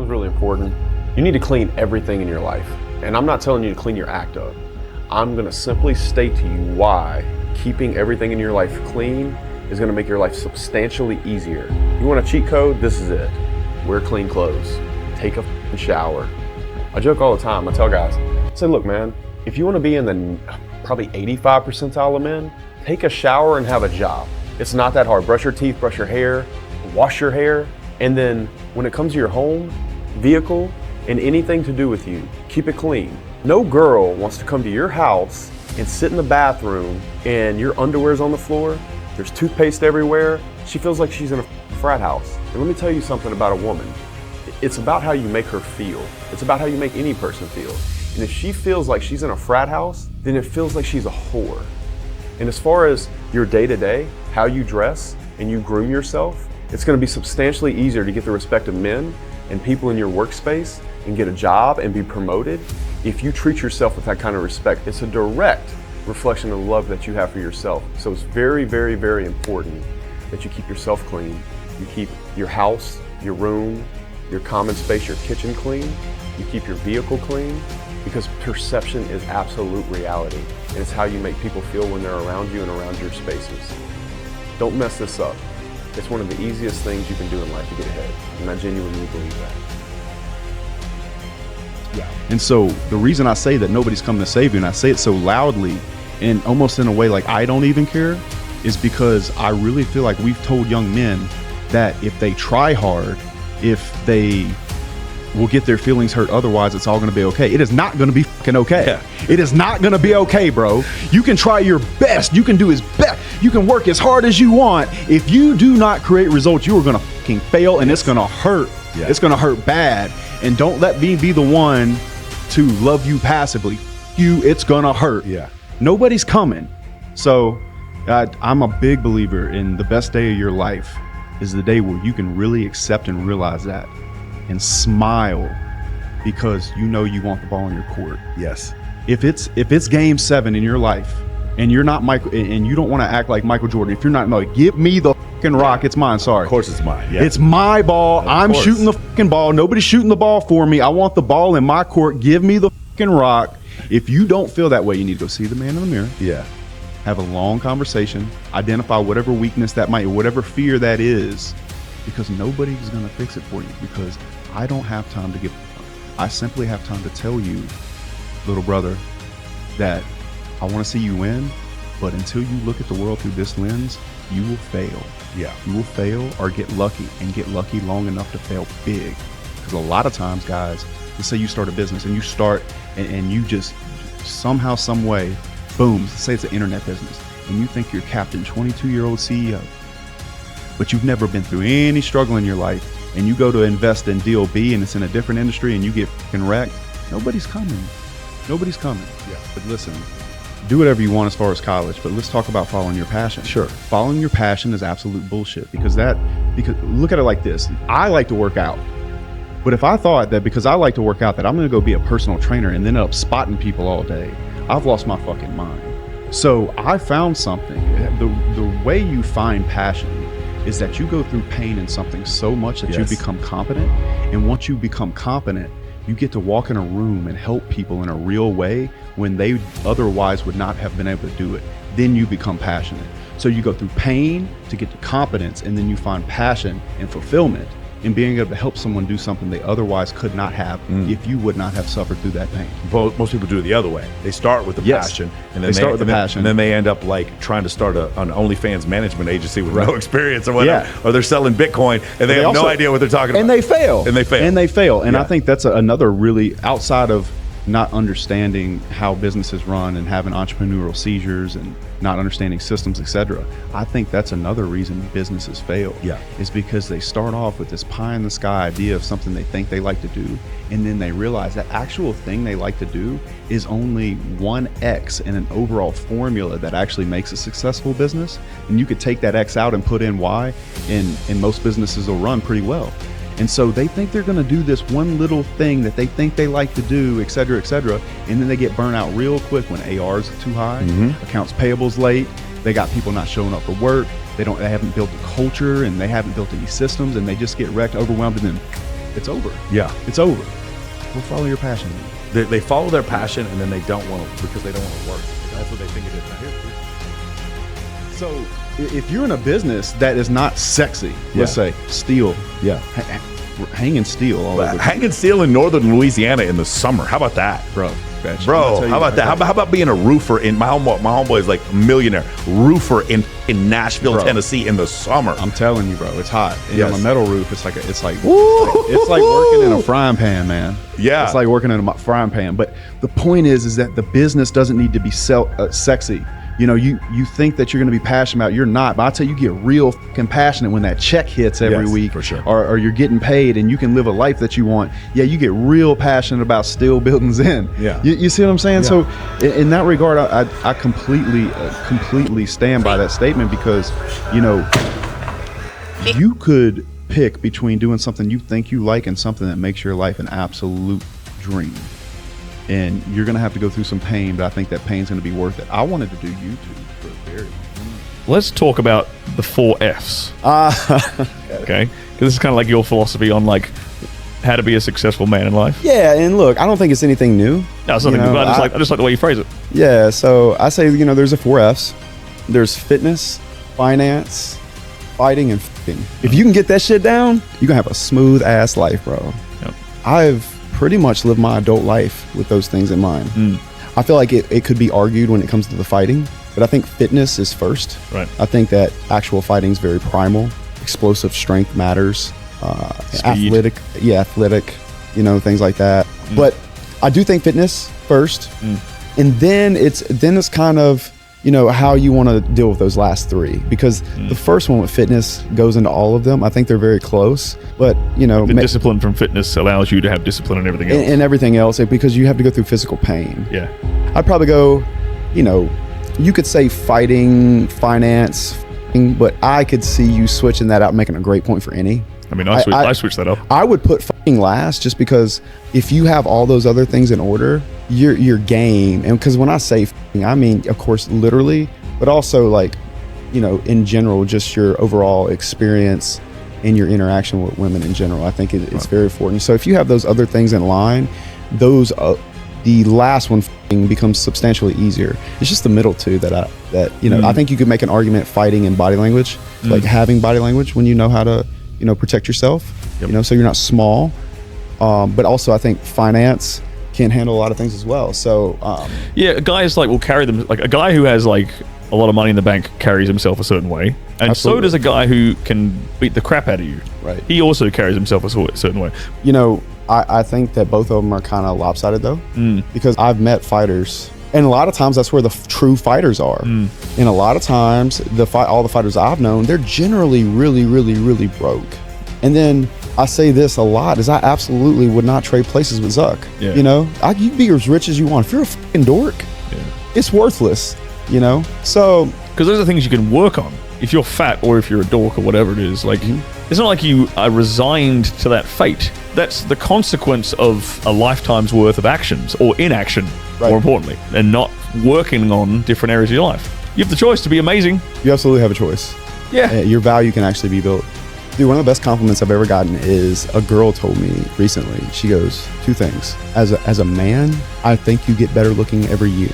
one's really important. You need to clean everything in your life. And I'm not telling you to clean your act up. I'm gonna simply state to you why keeping everything in your life clean is gonna make your life substantially easier. You want a cheat code? This is it. Wear clean clothes. Take a shower. I joke all the time. I tell guys, I say, look, man, if you wanna be in the probably 85 percentile of men, take a shower and have a job. It's not that hard. Brush your teeth, brush your hair, wash your hair, and then when it comes to your home, vehicle, and anything to do with you, keep it clean. No girl wants to come to your house and sit in the bathroom and your underwear's on the floor, there's toothpaste everywhere. She feels like she's in a frat house. And let me tell you something about a woman. It's about how you make her feel. It's about how you make any person feel. And if she feels like she's in a frat house, then it feels like she's a whore. And as far as your day-to-day, how you dress and you groom yourself, it's gonna be substantially easier to get the respect of men and people in your workspace and get a job and be promoted if you treat yourself with that kind of respect. It's a direct reflection of the love that you have for yourself. So it's very, very, very important that you keep yourself clean. You keep your house, your room, your common space, your kitchen clean. You keep your vehicle clean, because perception is absolute reality. And it's how you make people feel when they're around you and around your spaces. Don't mess this up. It's one of the easiest things you can do in life to get ahead. And I genuinely believe that. Yeah. And so the reason I say that nobody's coming to save you, and I say it so loudly and almost in a way like I don't even care, is because I really feel like we've told young men that if they try hard, if they will get their feelings hurt, otherwise it's all going to be okay. It is not going to be fucking okay. Yeah. It is not going to be okay, bro. You can try your best. You can do as best. You can work as hard as you want. If you do not create results, you are going to fucking fail, and it's going to hurt. Yeah. It's going to hurt bad. And don't let me be the one to love you passively. It's going to hurt. Yeah. Nobody's coming. So I'm a big believer in the best day of your life is the day where you can really accept and realize that and smile because you know you want the ball in your court. Yes. If it's game 7 in your life and you're not Michael, and you don't want to act like Michael Jordan, if you're not, no, give me the fucking rock. It's mine. Sorry. Of course it's mine. Yeah. It's my ball. I'm shooting the fucking ball. Nobody's shooting the ball for me. I want the ball in my court. Give me the fucking rock. If you don't feel that way, you need to go see the man in the mirror. Yeah. Have a long conversation. Identify whatever weakness that might, whatever fear that is, because nobody's going to fix it for you, because I don't have time to give. I simply have time to tell you, little brother, that I want to see you win, but until you look at the world through this lens, you will fail. Yeah. You will fail or get lucky, and get lucky long enough to fail big. Because a lot of times, guys, let's say you start a business and you start and you just somehow, some way, boom, say it's an internet business, and you think you're Captain 22-year-old CEO, but you've never been through any struggle in your life, and you go to invest in deal B and it's in a different industry and you get fucking wrecked, nobody's coming. Nobody's coming. Yeah. But listen, do whatever you want as far as college, but let's talk about following your passion. Sure. Following your passion is absolute bullshit, because look at it like this. I like to work out. But if I thought that because I like to work out that I'm going to go be a personal trainer and then end up spotting people all day, I've lost my fucking mind. So I found something. The way you find passion is that you go through pain in something so much that you become competent. And once you become competent, you get to walk in a room and help people in a real way when they otherwise would not have been able to do it. Then you become passionate. So you go through pain to get to competence, and then you find passion and fulfillment in being able to help someone do something they otherwise could not have if you would not have suffered through that pain. Most people do it the other way. They start with the passion, and then and then they end up like trying to start an OnlyFans management agency with no experience or whatever, or they're selling Bitcoin and they have no idea what they're talking about. And they fail. And Yeah. I think that's another really, outside of not understanding how businesses run and having entrepreneurial seizures and not understanding systems, etc. I think that's another reason businesses fail. Yeah. Is because they start off with this pie in the sky idea of something they think they like to do, and then they realize that actual thing they like to do is only 1x in an overall formula that actually makes a successful business. And you could take that X out and put in Y, and most businesses will run pretty well. And so they think they're going to do this one little thing that they think they like to do, et cetera, and then they get burnt out real quick when AR's too high, accounts payable's late, they got people not showing up for work, they haven't built a culture, and they haven't built any systems, and they just get wrecked, overwhelmed, and then it's over. Yeah. It's over. Go follow your passion. They follow their passion, and then they don't want to, because they don't want to work. That's what they think it is. Now, so if you're in a business that is not sexy, let's say steel. Yeah. Hanging steel all over. Hanging steel in northern Louisiana in the summer. How about that? Bro, how about that? How about being a roofer in my homeboy is like a millionaire roofer in Nashville, Tennessee in the summer. I'm telling you, bro, it's hot. And on a metal roof, it's like working in a frying pan, man. Yeah, it's like working in a frying pan. But the point is that the business doesn't need to be sexy. You know, you think that you're going to be passionate about it. You're not. But I'll tell you, you get real fucking passionate when that check hits every week, for sure. or you're getting paid and you can live a life that you want. Yeah, you get real passionate about steel buildings in. Yeah. You see what I'm saying? Yeah. So in that regard, I completely stand by that statement, because, you know, you could pick between doing something you think you like and something that makes your life an absolute dream. And you're going to have to go through some pain, but I think that pain's going to be worth it. I wanted to do YouTube for a very long time. Let's talk about the 4 Fs. Okay? Because this is kind of like your philosophy on like how to be a successful man in life. Yeah, and look, I don't think it's anything new. No, it's nothing new, but I just like the way you phrase it. Yeah, so I say, you know, there's a 4 Fs. There's fitness, finance, fighting, and f***ing. If you can get that shit down, you're going to have a smooth ass life, bro. Yep. I've pretty much lived my adult life with those things in mind. I feel like it could be argued when it comes to the fighting, but I think fitness is first. Right. I think that actual fighting is very primal. Explosive strength matters. Athletic, you know, things like that. But I do think fitness first, and then it's kind of, you know, how you want to deal with those last 3, because the first one with fitness goes into all of them. I think they're very close, but you know, the discipline from fitness allows you to have discipline in everything else. And everything else, because you have to go through physical pain. Yeah. I'd probably go, you know, you could say fighting, finance, but I could see you switching that out, making a great point for any. I mean, I switched that up. I would put fighting last, just because if you have all those other things in order, your game, and because when I say fighting, I mean, of course, literally, but also like, you know, in general, just your overall experience and your interaction with women in general. I think it's very important. So if you have those other things in line, those the last one becomes substantially easier. It's just the middle two that you know, I think you could make an argument fighting and body language, like having body language when you know how to, you know, protect yourself, you know, so you're not small. But also I think finance can handle a lot of things as well. So yeah, guys like will carry them, like a guy who has like a lot of money in the bank carries himself a certain way, and so does a guy who can beat the crap out of you. Right. He also carries himself a certain way. You know, I think that both of them are kind of lopsided though, because I've met fighters, and a lot of times that's where the true fighters are. And a lot of times all the fighters I've known, they're generally really, really, really broke. And then I say this a lot, is I absolutely would not trade places with Zuck. Yeah. You know, you be as rich as you want. If you're a fucking dork, it's worthless, you know? So, because those are things you can work on. If you're fat or if you're a dork or whatever it is, like, it's not like you are resigned to that fate. That's the consequence of a lifetime's worth of actions, or inaction, more importantly, and not working on different areas of your life. You have the choice to be amazing. You absolutely have a choice. Yeah. Your value can actually be built. Dude, one of the best compliments I've ever gotten is a girl told me recently. She goes, 2 things. As a man, I think you get better looking every year.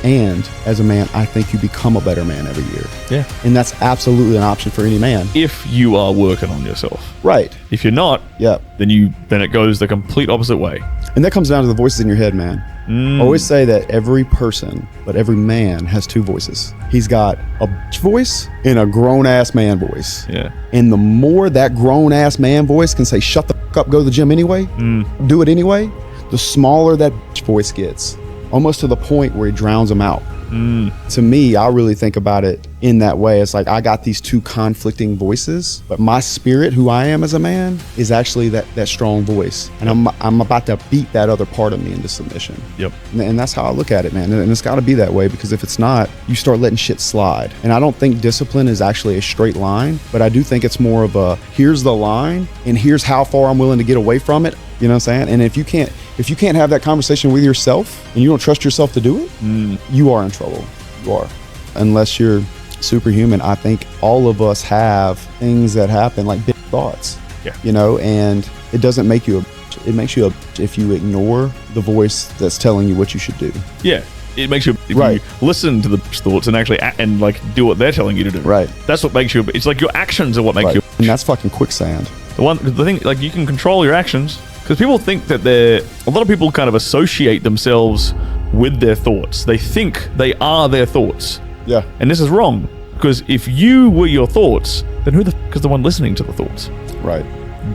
And as a man, I think you become a better man every year. Yeah. And that's absolutely an option for any man. If you are working on yourself. Right. If you're not, then it goes the complete opposite way. And that comes down to the voices in your head, man. I always say that every person, but every man has 2 voices. He's got a bitch voice and a grown-ass man voice. Yeah. And the more that grown-ass man voice can say, shut the fuck up, go to the gym anyway, do it anyway, the smaller that bitch voice gets, almost to the point where it drowns him out. To me, I really think about it in that way. It's like I got these 2 conflicting voices, but my spirit, who I am as a man, is actually that strong voice, and I'm about to beat that other part of me into submission. Yep. And that's how I look at it, man. And it's got to be that way, because if it's not, you start letting shit slide. And I don't think discipline is actually a straight line, but I do think it's more of a, here's the line and here's how far I'm willing to get away from it. You know what I'm saying? And if you can't have that conversation with yourself and you don't trust yourself to do it, you are in trouble. You are. Unless you're superhuman, I think all of us have things that happen, like big thoughts. Yeah. You know, and it doesn't make you a bitch. It makes you a bitch if you ignore the voice that's telling you what you should do. Yeah. It makes you, if you listen to the thoughts and actually and like do what they're telling you to do. Right. That's what makes you, it's like your actions are what make you. And that's fucking quicksand. The thing, like you can control your actions because people think that a lot of people kind of associate themselves with their thoughts. They think they are their thoughts. Yeah. And this is wrong because if you were your thoughts, then who the fuck is the one listening to the thoughts? Right.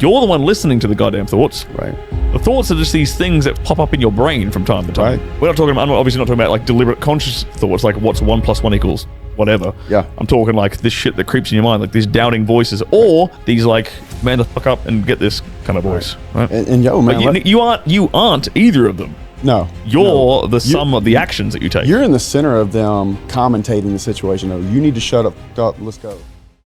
You're the one listening to the goddamn thoughts. Right. The thoughts are just these things that pop up in your brain from time to time. Right. We're not talking about, I'm obviously not talking about like deliberate conscious thoughts, like what's 1 + 1 = whatever. Yeah. I'm talking like this shit that creeps in your mind, like these doubting voices, or these like, man the fuck up and get this kind of voice. Right? And yo, man, like you aren't either of them. No. You're the sum of the actions that you take. You're in the center of them commentating the situation. You need to shut up. Let's go.